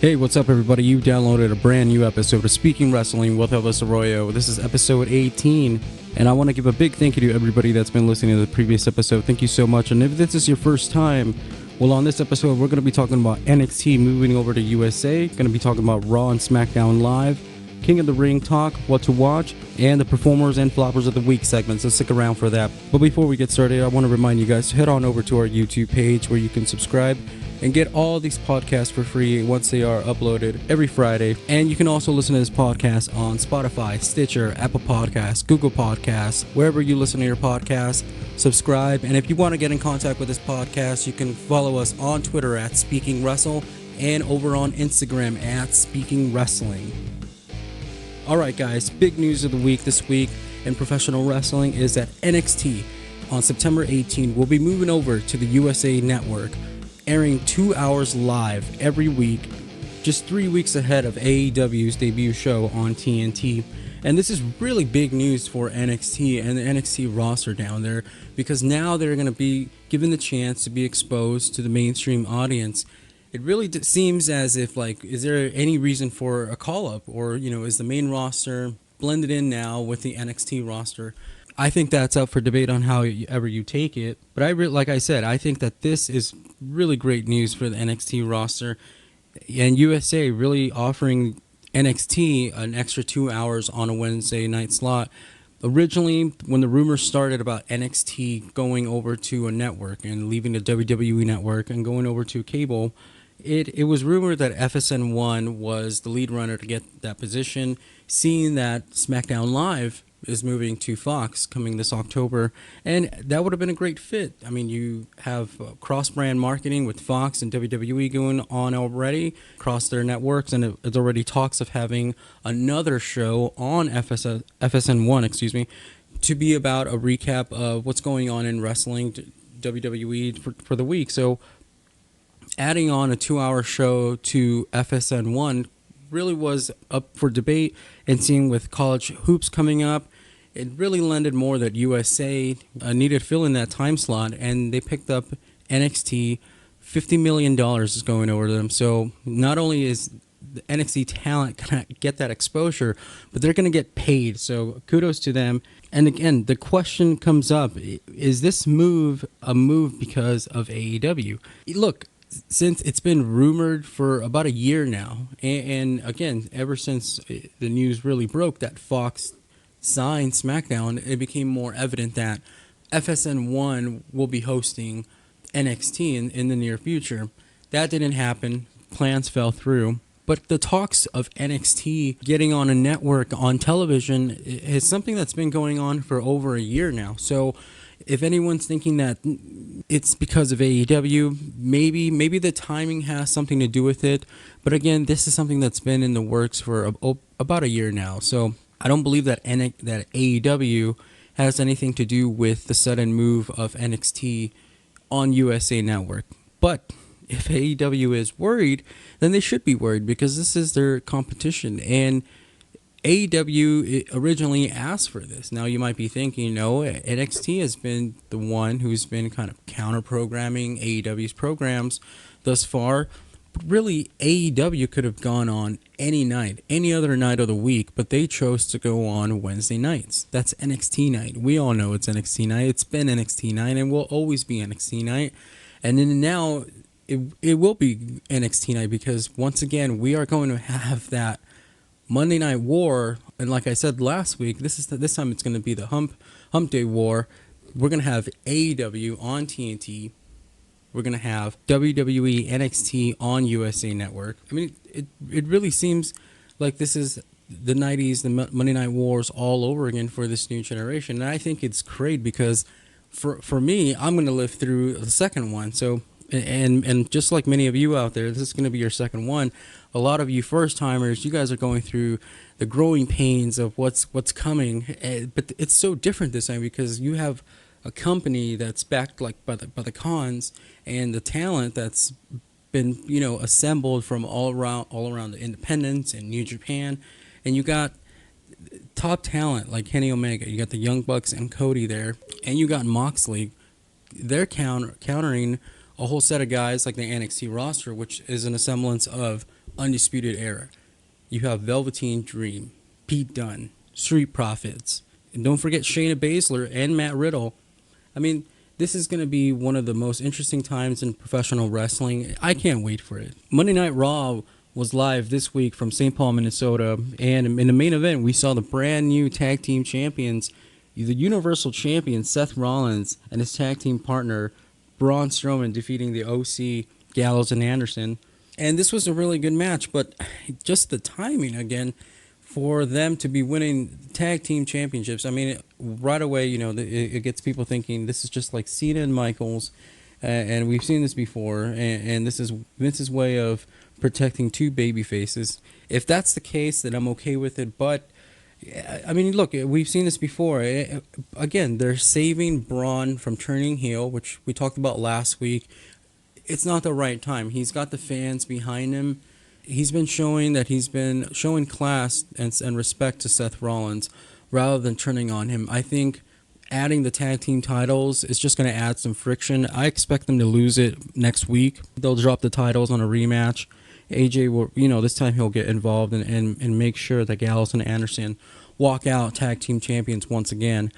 Hey, what's up, everybody? You downloaded a brand new episode of Speaking Wrestling with Elvis Arroyo. This is episode 18, and I want to give a big thank you to everybody that's been listening to the previous episode. Thank you so much. And if this is your first time, well, on this episode, we're going to be talking about NXT moving over to USA, going to be talking about Raw and SmackDown Live, King of the Ring talk, what to watch, and the performers and floppers of the week segment, so stick around for that. But before we get started, I want to remind you guys to head on over to our YouTube page where you can subscribe and get all these podcasts for free once they are uploaded every Friday. And you can also listen to this podcast on Spotify, Stitcher, Apple Podcasts, Google Podcasts, wherever you listen to your podcasts. Subscribe, and if you want to get in contact with this podcast, you can follow us on Twitter at Speaking Wrestle and over on Instagram at Speaking Wrestling. Alright guys, big news of the week this week in professional wrestling is that NXT on September 18 will be moving over to the USA Network, airing 2 hours live every week, just 3 weeks ahead of AEW's debut show on TNT. And this is really big news for NXT and the NXT roster down there, because now they're going to be given the chance to be exposed to the mainstream audience. It really seems as if, like, is there any reason for a call-up? Or, you know, is the main roster blended in now with the NXT roster? I think that's up for debate on however you take it. But like I said, I think that this is really great news for the NXT roster. And USA really offering NXT an extra 2 hours on a Wednesday night slot. Originally, when the rumors started about NXT going over to a network and leaving the WWE network and going over to cable, it was rumored that FSN1 was the lead runner to get that position, seeing that SmackDown Live is moving to Fox coming this October, and that would have been a great fit. I mean, you have cross-brand marketing with Fox and WWE going on already across their networks, and it's already talks of having another show on FSN1, to be about a recap of what's going on in wrestling, WWE for the week. So adding on a 2-hour show to FSN1 really was up for debate, and seeing with college hoops coming up, it really lended more that USA needed to fill in that time slot, and they picked up NXT. $50 million is going over to them. So not only is the NXT talent going to get that exposure, but they're going to get paid. So kudos to them. And again, the question comes up, is this move a move because of AEW? Look, since it's been rumored for about a year now, and again, ever since the news really broke that Fox signed SmackDown, it became more evident that FSN1 will be hosting NXT in the near future. That didn't happen. Plans fell through. But the talks of NXT getting on a network on television is something that's been going on for over a year now. So if anyone's thinking that it's because of AEW, maybe the timing has something to do with it. But again, this is something that's been in the works for about a year now. So I don't believe that AEW has anything to do with the sudden move of NXT on USA Network. But if AEW is worried, then they should be worried, because this is their competition. And AEW originally asked for this. Now you might be thinking, no, NXT has been the one who's been kind of counter-programming AEW's programs thus far. But really, AEW could have gone on any night, any other night of the week, but they chose to go on Wednesday nights. That's NXT night. We all know it's NXT night. It's been NXT night and will always be NXT night. And then now it will be NXT night, because once again, we are going to have that Monday Night War, and like I said last week, this time it's going to be the Hump Day War. We're going to have AEW on TNT. We're going to have WWE NXT on USA Network. I mean, it really seems like this is the 90s, the Monday Night Wars all over again for this new generation. And I think it's great, because for me, I'm going to live through the second one. So, and just like many of you out there, this is going to be your second one. A lot of you first-timers, you guys are going through the growing pains of what's coming. But it's so different this time, because you have a company that's backed like by the cons, and the talent that's been, you know, assembled from all around the independents and New Japan, and you got top talent like Kenny Omega, you got the Young Bucks and Cody there, and you got Moxley. They're countering a whole set of guys like the NXT roster, which is an semblance of Undisputed Era. You have Velveteen Dream, Pete Dunne, Street Profits, and don't forget Shayna Baszler and Matt Riddle. I mean, this is going to be one of the most interesting times in professional wrestling. I can't wait for it. Monday Night Raw was live this week from St. Paul, Minnesota, and in the main event, we saw the brand new tag team champions, the Universal Champion Seth Rollins and his tag team partner Braun Strowman defeating the OC Gallows and Anderson. And this was a really good match, but just the timing again for them to be winning tag team championships. I mean, right away, it gets people thinking this is just like Cena and Michaels, and we've seen this before, and this is Vince's way of protecting two baby faces. If that's the case, then I'm okay with it, but I mean, look, we've seen this before. Again, they're saving Braun from turning heel, which we talked about last week. It's not the right time. He's got the fans behind him. He's been showing class and respect to Seth Rollins rather than turning on him. I think adding the tag team titles is just going to add some friction. I expect them to lose it next week. They'll drop the titles on a rematch. AJ will, this time he'll get involved and make sure that Gallows and Anderson walk out tag team champions once again.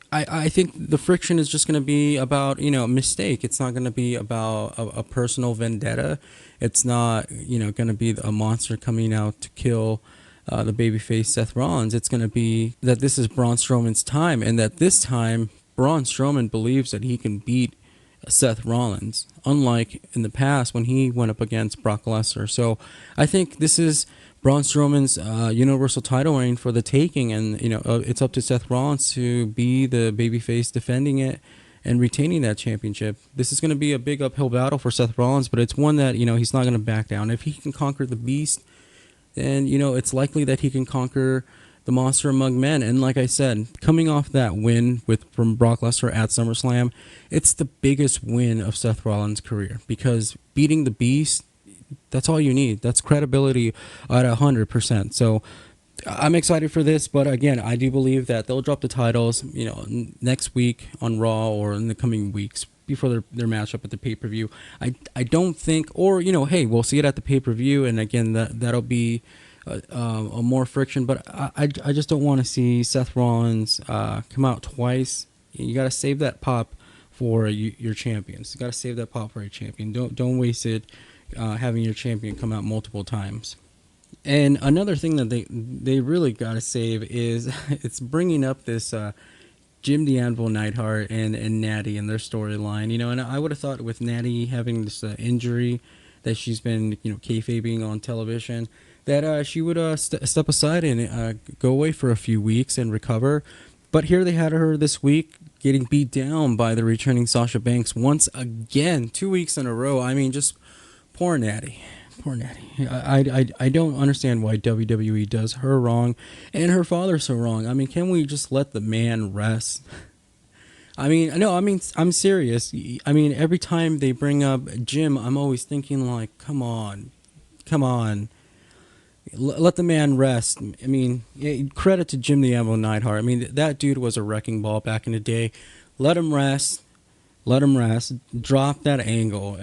I think the friction is just going to be about, mistake. It's not going to be about a personal vendetta. It's not, going to be a monster coming out to kill the babyface Seth Rollins. It's going to be that this is Braun Strowman's time, and that this time Braun Strowman believes that he can beat Seth Rollins, unlike in the past when he went up against Brock Lesnar. So I think this is Braun Strowman's Universal title reign for the taking, and it's up to Seth Rollins to be the babyface defending it and retaining that championship. This is going to be a big uphill battle for Seth Rollins, but it's one that he's not going to back down. If he can conquer the Beast, then it's likely that he can conquer the Monster Among Men. And like I said, coming off that win from Brock Lesnar at SummerSlam, it's the biggest win of Seth Rollins' career, because beating the Beast, that's all you need. That's credibility at 100%. So I'm excited for this, but again, I do believe that they'll drop the titles, next week on Raw or in the coming weeks before their matchup at the pay-per-view. I don't think, or hey, we'll see it at the pay-per-view, and again, that'll be a more friction. But I just don't want to see Seth Rollins come out twice. You got to save that pop for your champions. You got to save that pop for a champion. Don't waste it. Having your champion come out multiple times. And another thing that they really got to save is it's bringing up this Jim the Anvil Neidhart and Natty and their storyline. And I would have thought with Natty having this injury that she's been kayfabing on television, that she would step aside and go away for a few weeks and recover. But here they had her this week getting beat down by the returning Sasha Banks once again, 2 weeks in a row. I mean, just Poor Natty. I don't understand why WWE does her wrong and her father so wrong. I mean, can we just let the man rest? I'm serious. I mean, every time they bring up Jim, I'm always thinking like, come on. Let the man rest. I mean, credit to Jim the Anvil Neidhart. I mean, that dude was a wrecking ball back in the day. Let him rest. Drop that angle.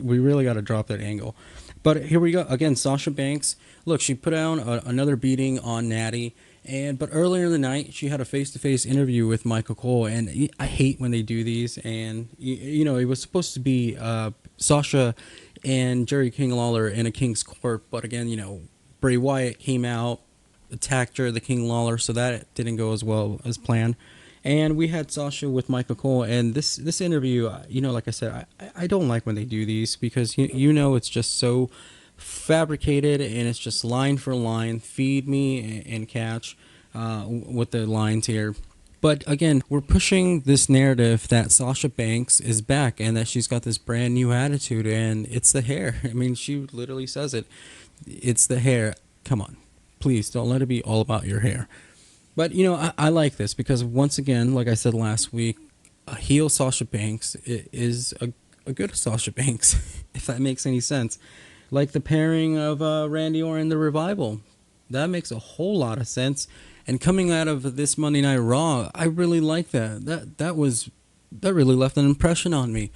We really got to drop that angle. But here we go. Again, Sasha Banks. Look, she put down another beating on Natty. But earlier in the night, she had a face-to-face interview with Michael Cole. And I hate when they do these. And, it was supposed to be Sasha and Jerry King Lawler in a King's Court. But again, Bray Wyatt came out, attacked her, the King Lawler. So that didn't go as well as planned. And we had Sasha with Michael Cole, and this interview, like I said, I don't like when they do these, because it's just so fabricated, and it's just line for line, feed me and catch with the lines here. But again, we're pushing this narrative that Sasha Banks is back and that she's got this brand new attitude, and it's the hair. I mean, she literally says it. It's the hair. Come on, please don't let it be all about your hair. But, I like this because, once again, like I said last week, a heel Sasha Banks is a good Sasha Banks, if that makes any sense. Like the pairing of Randy Orton and The Revival. That makes a whole lot of sense. And coming out of this Monday Night Raw, I really like that. That really left an impression on me.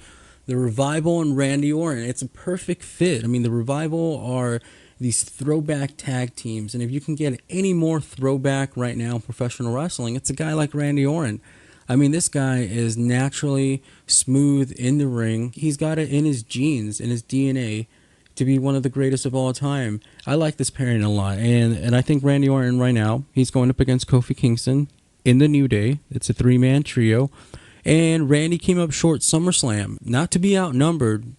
The Revival and Randy Orton, it's a perfect fit. I mean, The Revival are these throwback tag teams. And if you can get any more throwback right now in professional wrestling, it's a guy like Randy Orton. I mean, this guy is naturally smooth in the ring. He's got it in his genes, in his DNA, to be one of the greatest of all time. I like this pairing a lot. And I think Randy Orton right now, he's going up against Kofi Kingston in the New Day. It's a 3-man trio. And Randy came up short SummerSlam. Not to be outnumbered,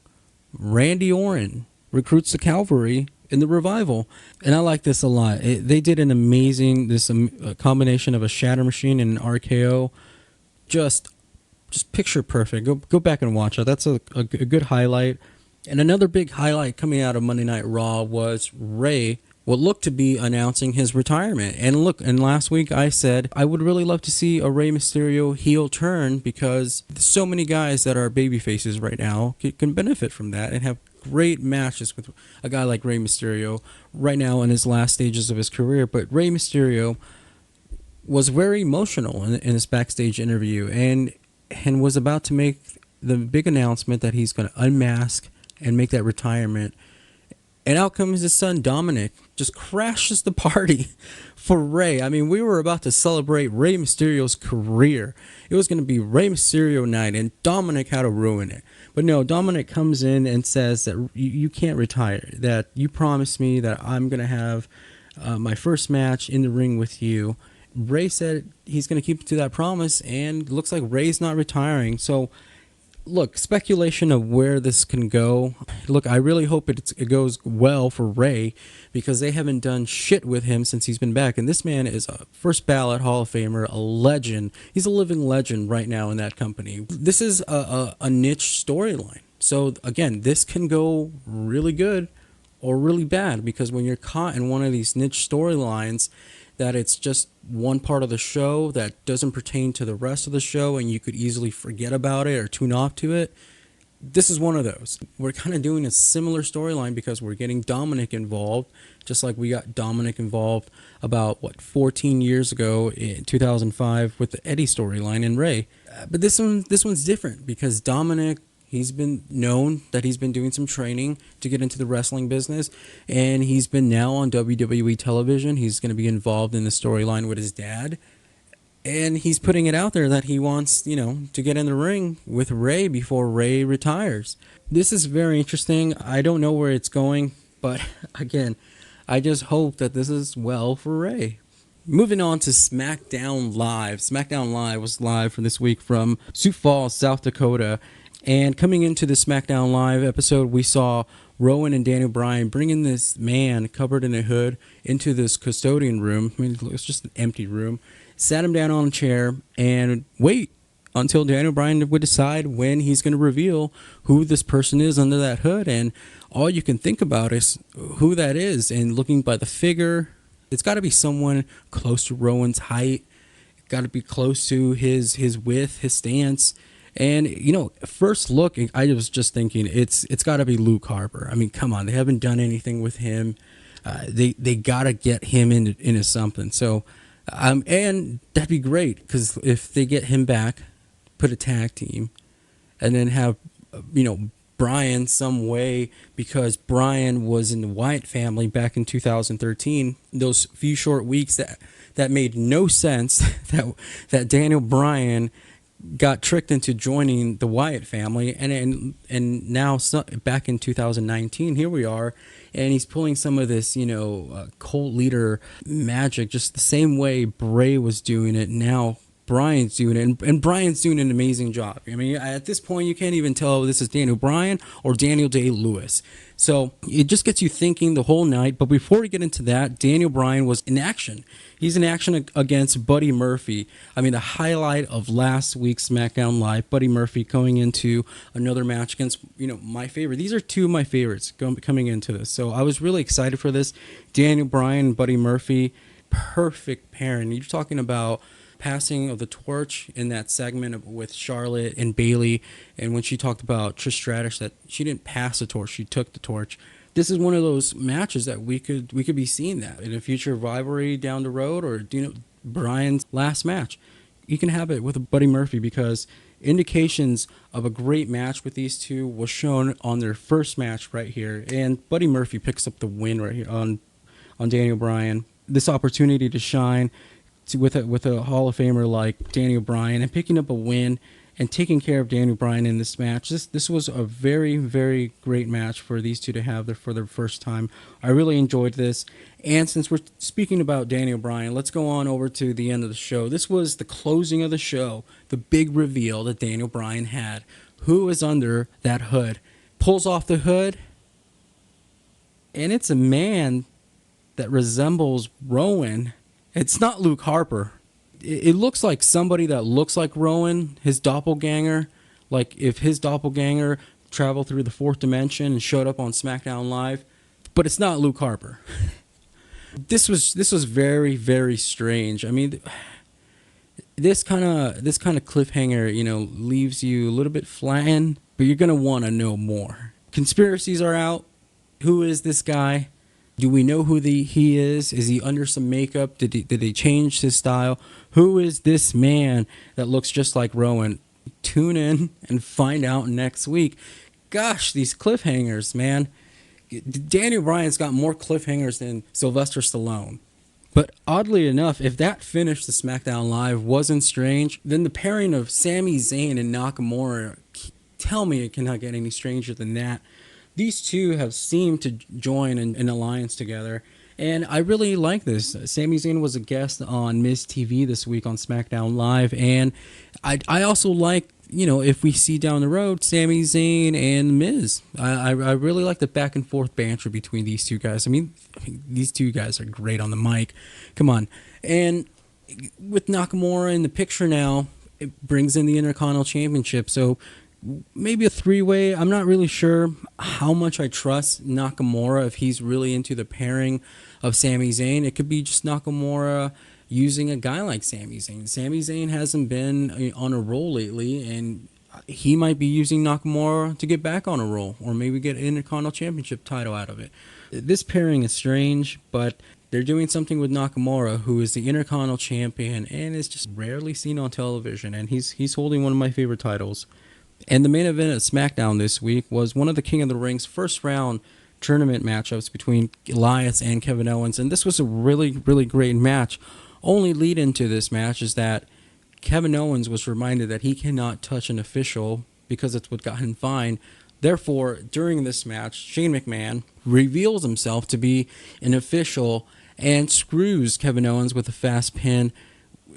Randy Orton recruits the Cavalry in the Revival. And I like this a lot. They did an amazing, a combination of a Shatter Machine and an RKO. Just picture perfect. Go back and watch it. That's a good highlight. And another big highlight coming out of Monday Night Raw was Rey, what looked to be announcing his retirement. And last week I said I would really love to see a Rey Mysterio heel turn, because so many guys that are baby faces right now can benefit from that and have great matches with a guy like Rey Mysterio right now in his last stages of his career. But Rey Mysterio was very emotional in his backstage interview and was about to make the big announcement that he's going to unmask and make that retirement. And out comes his son Dominic, just crashes the party for Rey. I mean, we were about to celebrate Rey Mysterio's career. It was going to be Rey Mysterio night, and Dominic had to ruin it. But no, Dominic comes in and says that you can't retire, that you promised me that I'm going to have my first match in the ring with you. Rey said he's going to keep to that promise, and it looks like Rey's not retiring. So, look, speculation of where this can go. Look, I really hope it goes well for Rey, because they haven't done shit with him since he's been back. And this man is a first ballot Hall of Famer, a legend. He's a living legend right now in that company. This is a niche storyline. So, again, this can go really good or really bad, because when you're caught in one of these niche storylines, that it's just one part of the show that doesn't pertain to the rest of the show and you could easily forget about it or tune off to it. This is one of those. We're kind of doing a similar storyline because we're getting Dominic involved, just like we got Dominic involved about, 14 years ago in 2005 with the Eddie storyline and Rey. But this one's different because Dominic, he's been known that he's been doing some training to get into the wrestling business, and he's been now on WWE television. He's going to be involved in the storyline with his dad, and he's putting it out there that he wants, to get in the ring with Rey before Rey retires. This is very interesting. I don't know where it's going, but again, I just hope that this is well for Rey. Moving on to SmackDown Live. SmackDown Live was live for this week from Sioux Falls, South Dakota. And coming into the SmackDown Live episode, we saw Rowan and Daniel Bryan bringing this man covered in a hood into this custodian room. I mean, it was just an empty room. Sat him down on a chair and wait until Daniel Bryan would decide when he's going to reveal who this person is under that hood. And all you can think about is who that is. And looking by the figure, it's got to be someone close to Rowan's height. Got to be close to his width, his stance. And, first look, I was just thinking it's got to be Luke Harper. I mean, come on, they haven't done anything with him. They got to get him into something. So, and that'd be great, because if they get him back, put a tag team, and then have, Bryan some way, because Bryan was in the Wyatt family back in 2013, those few short weeks that made no sense, that Daniel Bryan got tricked into joining the Wyatt family, and now back in 2019, here we are, and he's pulling some of this, cult leader magic, just the same way Bray was doing it. Now Bryan's doing it, and Bryan's doing an amazing job. I mean, at this point, you can't even tell this is Daniel Bryan or Daniel Day-Lewis. So it just gets you thinking the whole night. But before we get into that, Daniel Bryan was in action. He's in action against Buddy Murphy. I mean, the highlight of last week's SmackDown Live, Buddy Murphy going into another match against, my favorite. These are two of my favorites coming into this. So I was really excited for this. Daniel Bryan and Buddy Murphy, perfect pairing. You're talking about passing of the torch in that segment with Charlotte and Bayley, and when she talked about Trish Stratus, that she didn't pass the torch, she took the torch. This is one of those matches that we could be seeing that in a future rivalry down the road, or Bryan's last match. You can have it with Buddy Murphy, because indications of a great match with these two was shown on their first match right here. And Buddy Murphy picks up the win right here on Daniel Bryan. This opportunity to shine with a Hall of Famer like Daniel Bryan and picking up a win and taking care of Daniel Bryan in this match. This was a very, very great match for these two to have for their first time. I really enjoyed this. And since we're speaking about Daniel Bryan, let's go on over to the end of the show. This was the closing of the show, the big reveal that Daniel Bryan had. Who is under that hood? Pulls off the hood, and it's a man that resembles Rowan. It's not Luke Harper. It looks like somebody that looks like Rowan, his doppelganger. Like if his doppelganger traveled through the fourth dimension and showed up on SmackDown Live. But it's not Luke Harper. This was very, very strange. I mean, this kind of cliffhanger, leaves you a little bit flattened, but you're gonna want to know more. Conspiracies are out. Who is this guy? Do we know who he is? Is he under some makeup? Did they change his style? Who is this man that looks just like Rowan? Tune in and find out next week. Gosh, these cliffhangers, man. Daniel Bryan's got more cliffhangers than Sylvester Stallone. But oddly enough, if that finish to SmackDown Live wasn't strange, then the pairing of Sami Zayn and Nakamura, tell me it cannot get any stranger than that. These two have seemed to join an alliance together, and I really like this. Sami Zayn was a guest on Miz TV this week on SmackDown Live, and I also like, if we see down the road, Sami Zayn and Miz. I really like the back and forth banter between these two guys. I mean, these two guys are great on the mic. Come on. And with Nakamura in the picture now, it brings in the Intercontinental Championship, so maybe a three-way. I'm not really sure how much I trust Nakamura if he's really into the pairing of Sami Zayn. It could be just Nakamura using a guy like Sami Zayn. Sami Zayn hasn't been on a roll lately, and he might be using Nakamura to get back on a roll or maybe get an Intercontinental Championship title out of it. This pairing is strange, but they're doing something with Nakamura, who is the Intercontinental Champion and is just rarely seen on television, and he's holding one of my favorite titles. And the main event at SmackDown this week was one of the King of the Ring's first round tournament matchups between Elias and Kevin Owens. And this was a really, really great match. Only lead into this match is that Kevin Owens was reminded that he cannot touch an official because it's what got him fined. Therefore, during this match, Shane McMahon reveals himself to be an official and screws Kevin Owens with a fast pin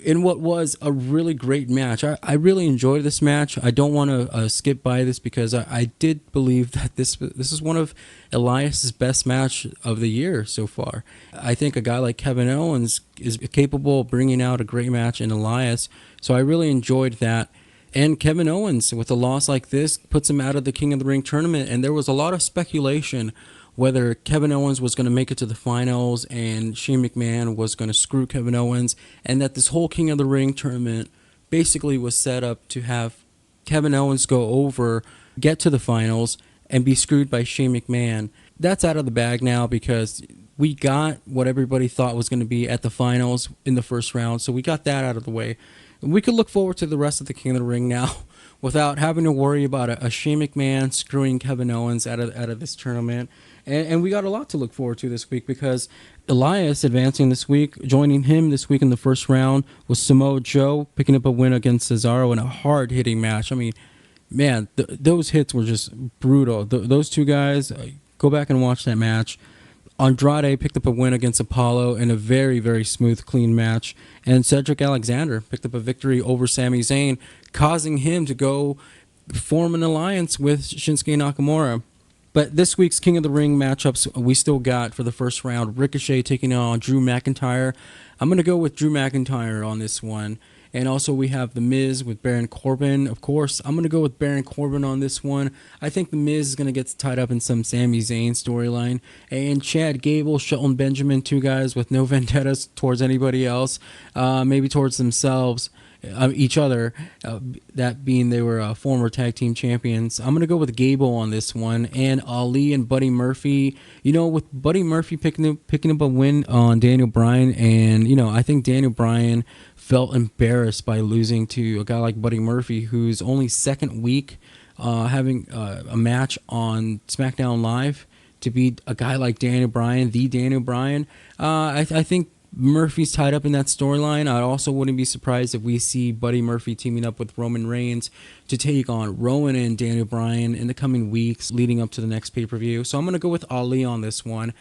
in what was a really great match. I really enjoyed this match. I don't want to skip by this because I did believe that this is one of Elias's best match of the year so far. I think a guy like Kevin Owens is capable of bringing out a great match in Elias, so I really enjoyed that. And Kevin Owens, with a loss like this, puts him out of the King of the Ring tournament, and there was a lot of speculation whether Kevin Owens was going to make it to the finals and Shane McMahon was going to screw Kevin Owens, and that this whole King of the Ring tournament basically was set up to have Kevin Owens go over, get to the finals, and be screwed by Shane McMahon. That's out of the bag now because we got what everybody thought was going to be at the finals in the first round, so we got that out of the way. We could look forward to the rest of the King of the Ring now without having to worry about a Shane McMahon screwing Kevin Owens out of this tournament. And we got a lot to look forward to this week because Elias advancing this week, joining him this week in the first round was Samoa Joe picking up a win against Cesaro in a hard-hitting match. I mean, man, those hits were just brutal. Those two guys, go back and watch that match. Andrade picked up a win against Apollo in a very, very smooth, clean match. And Cedric Alexander picked up a victory over Sami Zayn, causing him to go form an alliance with Shinsuke Nakamura. But this week's King of the Ring matchups we still got for the first round. Ricochet taking on Drew McIntyre. I'm going to go with Drew McIntyre on this one. And also we have The Miz with Baron Corbin. Of course, I'm going to go with Baron Corbin on this one. I think The Miz is going to get tied up in some Sami Zayn storyline. And Chad Gable, Shelton Benjamin, two guys with no vendettas towards anybody else, maybe towards themselves. each other, that being they were former tag team champions. I'm going to go with Gable on this one, and Ali and Buddy Murphy. With Buddy Murphy picking up a win on Daniel Bryan, and I think Daniel Bryan felt embarrassed by losing to a guy like Buddy Murphy, who's only second week having a match on SmackDown Live to beat a guy like Daniel Bryan, the Daniel Bryan. I think Murphy's tied up in that storyline. I also wouldn't be surprised if we see Buddy Murphy teaming up with Roman Reigns to take on Rowan and Daniel Bryan in the coming weeks leading up to the next pay-per-view. So I'm going to go with Ali on this one.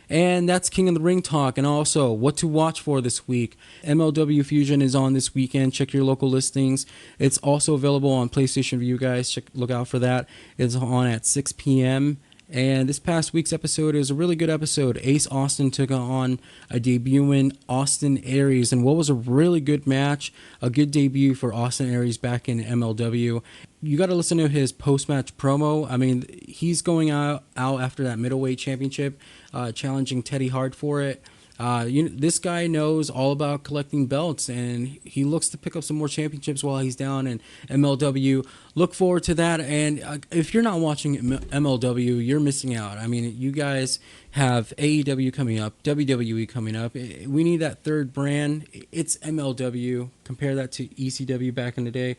And that's King of the Ring talk. And also, what to watch for this week. MLW Fusion is on this weekend. Check your local listings. It's also available on PlayStation View, guys. Look out for that. It's on at 6 p.m. And this past week's episode is a really good episode. Ace Austin took on a debuting Austin Aries, and what was a really good match, a good debut for Austin Aries back in MLW. You got to listen to his post-match promo. I mean, he's going out after that middleweight championship, challenging Teddy Hart for it. This guy knows all about collecting belts, and he looks to pick up some more championships while he's down in MLW. Look forward to that. And if you're not watching MLW, you're missing out. I mean, you guys have AEW coming up, WWE coming up. We need that third brand. It's MLW. Compare that to ECW back in the day.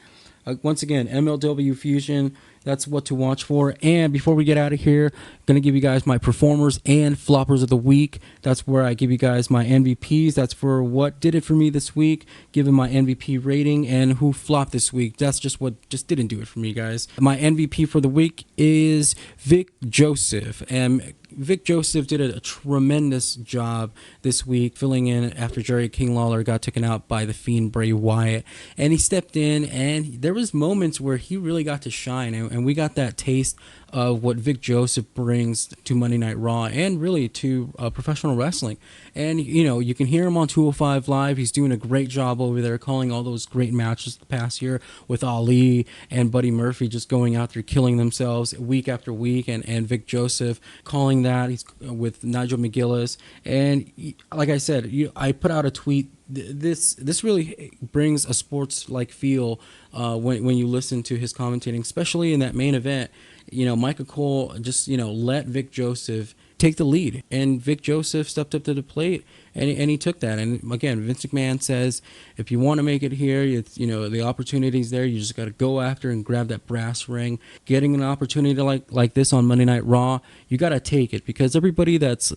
Once again, MLW Fusion, that's what to watch for. And before we get out of here, I'm going to give you guys my performers and floppers of the week. That's where I give you guys my MVPs. That's for what did it for me this week, given my MVP rating, and who flopped this week. That's just what just didn't do it for me, guys. My MVP for the week is Vic Joseph. And Vic Joseph did a tremendous job this week, filling in after Jerry King Lawler got taken out by the Fiend Bray Wyatt. And he stepped in, and there was moments where he really got to shine, and we got that taste of what Vic Joseph brings to Monday Night Raw and really to professional wrestling. And, you can hear him on 205 Live. He's doing a great job over there, calling all those great matches the past year with Ali and Buddy Murphy just going out there killing themselves week after week, and Vic Joseph calling that. He's with Nigel McGuinness. And like I said, I put out a tweet. This really brings a sports-like feel when you listen to his commentating, especially in that main event. Michael Cole just, let Vic Joseph take the lead. And Vic Joseph stepped up to the plate, and he took that. And again, Vince McMahon says, if you want to make it here, it's, the opportunity's there. You just got to go after and grab that brass ring. Getting an opportunity like this on Monday Night Raw, you got to take it, because everybody that's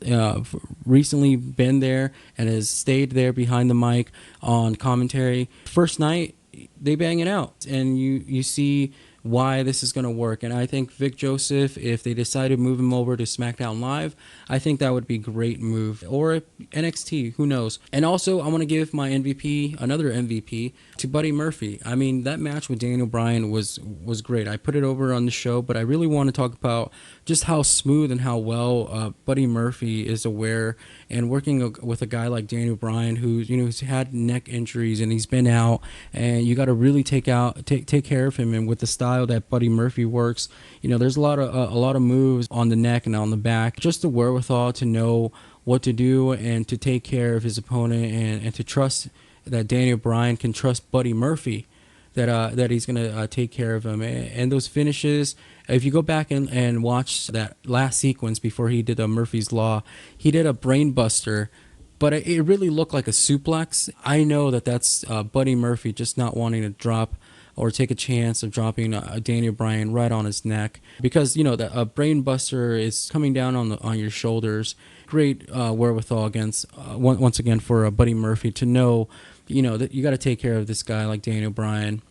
recently been there and has stayed there behind the mic on commentary, first night, they bang it out. And you see why this is going to work. And I think Vic Joseph, if they decide to move him over to SmackDown Live, I think that would be a great move. Or NXT, who knows. And also, I want to give my MVP, another MVP, to Buddy Murphy. I mean, that match with Daniel Bryan was great. I put it over on the show, but I really want to talk about just how smooth and how well Buddy Murphy is aware and working with a guy like Daniel Bryan, who's had neck injuries and he's been out, and you got to really take care of him. And with the style that Buddy Murphy works, there's a lot of moves on the neck and on the back. Just the wherewithal to know what to do and to take care of his opponent, and to trust that Daniel Bryan can trust Buddy Murphy that he's going to take care of him. And those finishes, if you go back and watch that last sequence before he did a Murphy's Law, he did a brain buster, but it really looked like a suplex. I know that's Buddy Murphy just not wanting to drop or take a chance of dropping Daniel Bryan right on his neck, because that a brain buster is coming down on your shoulders. Great wherewithal against once again for Buddy Murphy to know that you got to take care of this guy like Daniel Bryan.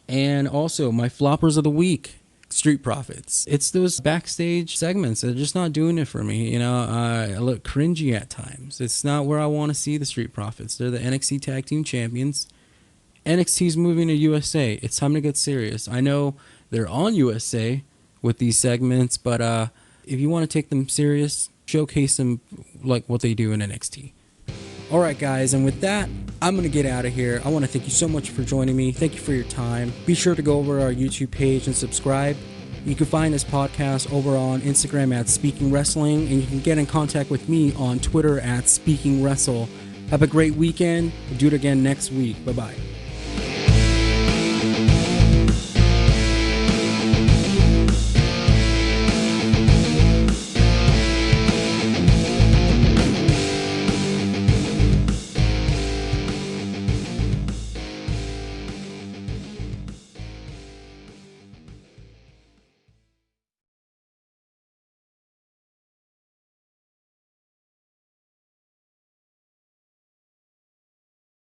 And also my floppers of the week, Street Profits. It's those backstage segments that are just not doing it for me. I look cringy at times. It's not where I want to see the Street Profits. They're the NXT Tag Team Champions. NXT's moving to USA. It's time to get serious. I know they're on USA with these segments, but if you want to take them serious, showcase them like what they do in NXT. All right, guys, and with that, I'm going to get out of here. I want to thank you so much for joining me. Thank you for your time. Be sure to go over our YouTube page and subscribe. You can find this podcast over on Instagram at Speaking Wrestling, and you can get in contact with me on Twitter at Speaking Wrestle. Have a great weekend. We'll do it again next week. Bye-bye.